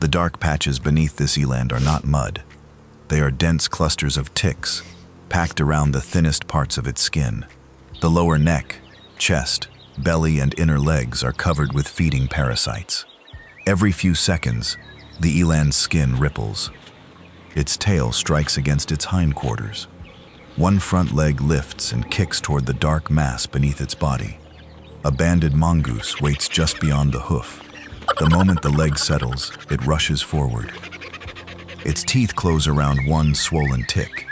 The dark patches beneath this eland are not mud. They are dense clusters of ticks, packed around the thinnest parts of its skin. The lower neck, chest, belly, and inner legs are covered with feeding parasites. Every few seconds, the eland's skin ripples. Its tail strikes against its hindquarters. One front leg lifts and kicks toward the dark mass beneath its body. A banded mongoose waits just beyond the hoof. The moment the leg settles, it rushes forward. Its teeth close around one swollen tick.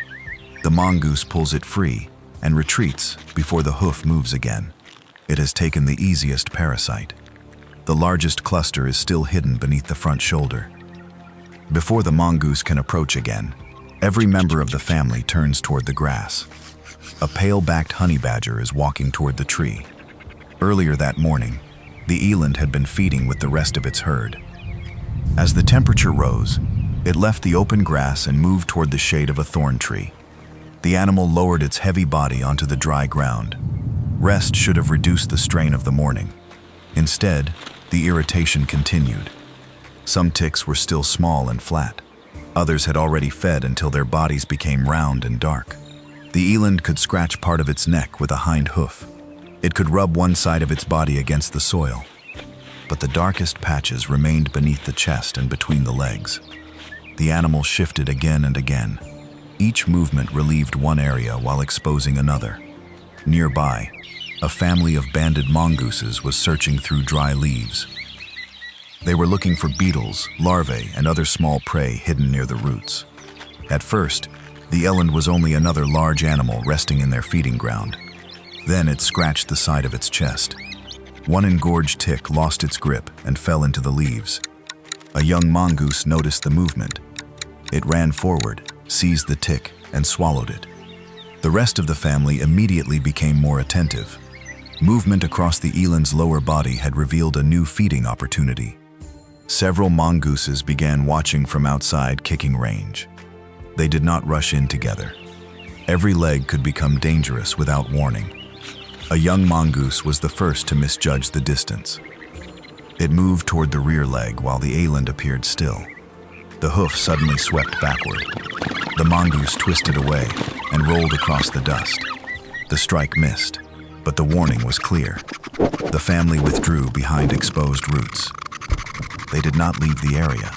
The mongoose pulls it free and retreats before the hoof moves again. It has taken the easiest parasite. The largest cluster is still hidden beneath the front shoulder. Before the mongoose can approach again, every member of the family turns toward the grass. A pale-backed honey badger is walking toward the tree. Earlier that morning, the eland had been feeding with the rest of its herd. As the temperature rose, it left the open grass and moved toward the shade of a thorn tree. The animal lowered its heavy body onto the dry ground. Rest should have reduced the strain of the morning. Instead, the irritation continued. Some ticks were still small and flat. Others had already fed until their bodies became round and dark. The eland could scratch part of its neck with a hind hoof. It could rub one side of its body against the soil. But the darkest patches remained beneath the chest and between the legs. The animal shifted again and again. Each movement relieved one area while exposing another. Nearby, a family of banded mongooses was searching through dry leaves. They were looking for beetles, larvae, and other small prey hidden near the roots. At first, the eland was only another large animal resting in their feeding ground. Then it scratched the side of its chest. One engorged tick lost its grip and fell into the leaves. A young mongoose noticed the movement. It ran forward, seized the tick, and swallowed it. The rest of the family immediately became more attentive. Movement across the eland's lower body had revealed a new feeding opportunity. Several mongooses began watching from outside kicking range. They did not rush in together. Every leg could become dangerous without warning. A young mongoose was the first to misjudge the distance. It moved toward the rear leg while the eland appeared still. The hoof suddenly swept backward. The mongoose twisted away and rolled across the dust. The strike missed, but the warning was clear. The family withdrew behind exposed roots. They did not leave the area.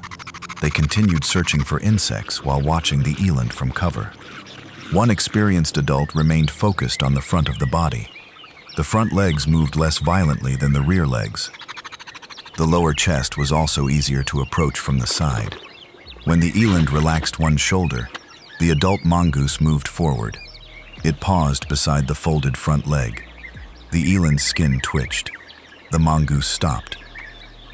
They continued searching for insects while watching the eland from cover. One experienced adult remained focused on the front of the body. The front legs moved less violently than the rear legs. The lower chest was also easier to approach from the side. When the eland relaxed one shoulder, the adult mongoose moved forward. It paused beside the folded front leg. The eland's skin twitched. The mongoose stopped.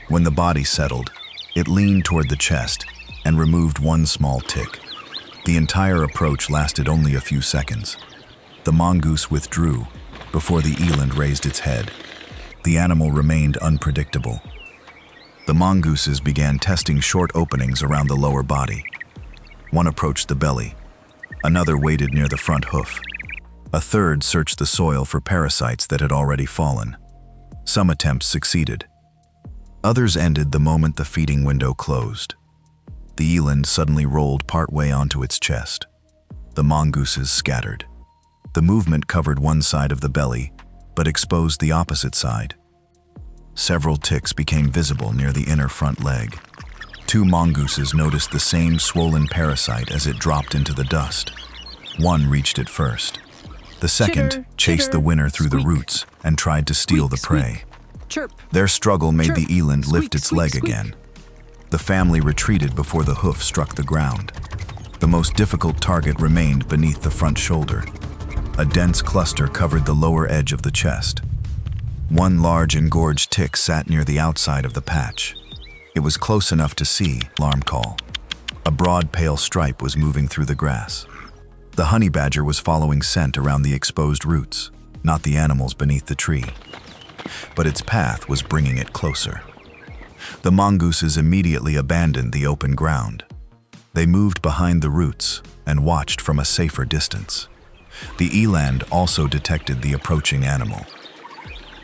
When the body settled, it leaned toward the chest and removed one small tick. The entire approach lasted only a few seconds. The mongoose withdrew before the eland raised its head. The animal remained unpredictable. The mongooses began testing short openings around the lower body. One approached the belly. Another waited near the front hoof. A third searched the soil for parasites that had already fallen. Some attempts succeeded. Others ended the moment the feeding window closed. The eland suddenly rolled partway onto its chest. The mongooses scattered. The movement covered one side of the belly, but exposed the opposite side. Several ticks became visible near the inner front leg. Two mongooses noticed the same swollen parasite as it dropped into the dust. One reached it first. The second chased the winner through the roots and tried to steal the prey. Their struggle made the eland lift its leg again. The family retreated before the hoof struck the ground. The most difficult target remained beneath the front shoulder. A dense cluster covered the lower edge of the chest. One large engorged tick sat near the outside of the patch. It was close enough to see, alarm call. A broad pale stripe was moving through the grass. The honey badger was following scent around the exposed roots, not the animals beneath the tree. But its path was bringing it closer. The mongooses immediately abandoned the open ground. They moved behind the roots and watched from a safer distance. The eland also detected the approaching animal.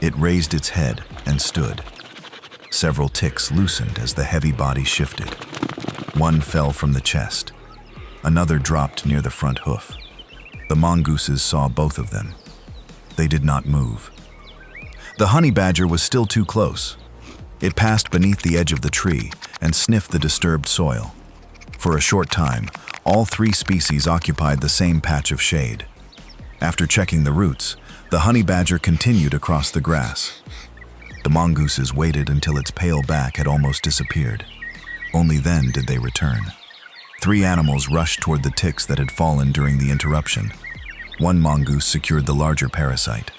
It raised its head and stood. Several ticks loosened as the heavy body shifted. One fell from the chest. Another dropped near the front hoof. The mongooses saw both of them. They did not move. The honey badger was still too close. It passed beneath the edge of the tree and sniffed the disturbed soil. For a short time, all three species occupied the same patch of shade. After checking the roots, the honey badger continued across the grass. The mongooses waited until its pale back had almost disappeared. Only then did they return. Three animals rushed toward the ticks that had fallen during the interruption. One mongoose secured the larger parasite.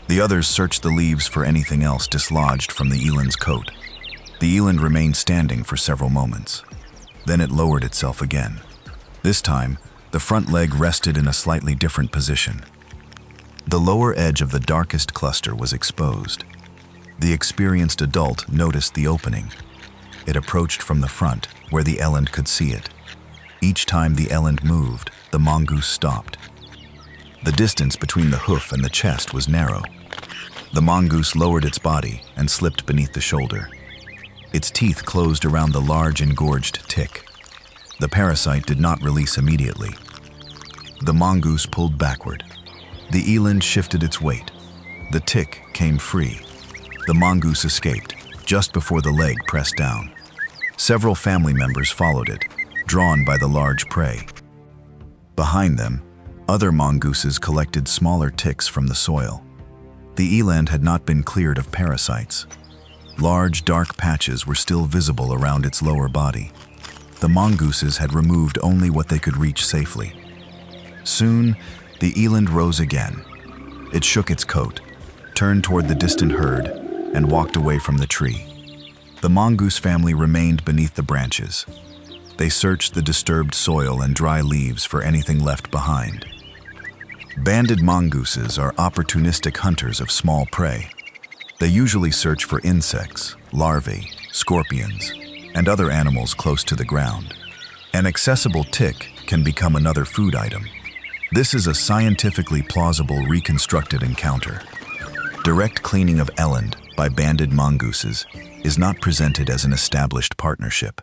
The others searched the leaves for anything else dislodged from the eland's coat. The eland remained standing for several moments. Then it lowered itself again. This time, the front leg rested in a slightly different position. The lower edge of the darkest cluster was exposed. The experienced adult noticed the opening. It approached from the front, where the eland could see it. Each time the eland moved, the mongoose stopped. The distance between the hoof and the chest was narrow. The mongoose lowered its body and slipped beneath the shoulder. Its teeth closed around the large engorged tick. The parasite did not release immediately. The mongoose pulled backward. The eland shifted its weight. The tick came free. The mongoose escaped, just before the leg pressed down. Several family members followed it, drawn by the large prey. Behind them, other mongooses collected smaller ticks from the soil. The eland had not been cleared of parasites. Large, dark patches were still visible around its lower body. The mongooses had removed only what they could reach safely. Soon, the eland rose again. It shook its coat, turned toward the distant herd, and walked away from the tree. The mongoose family remained beneath the branches. They searched the disturbed soil and dry leaves for anything left behind. Banded mongooses are opportunistic hunters of small prey. They usually search for insects, larvae, scorpions, and other animals close to the ground. An accessible tick can become another food item. This is a scientifically plausible reconstructed encounter. Direct cleaning of eland by banded mongooses is not presented as an established partnership.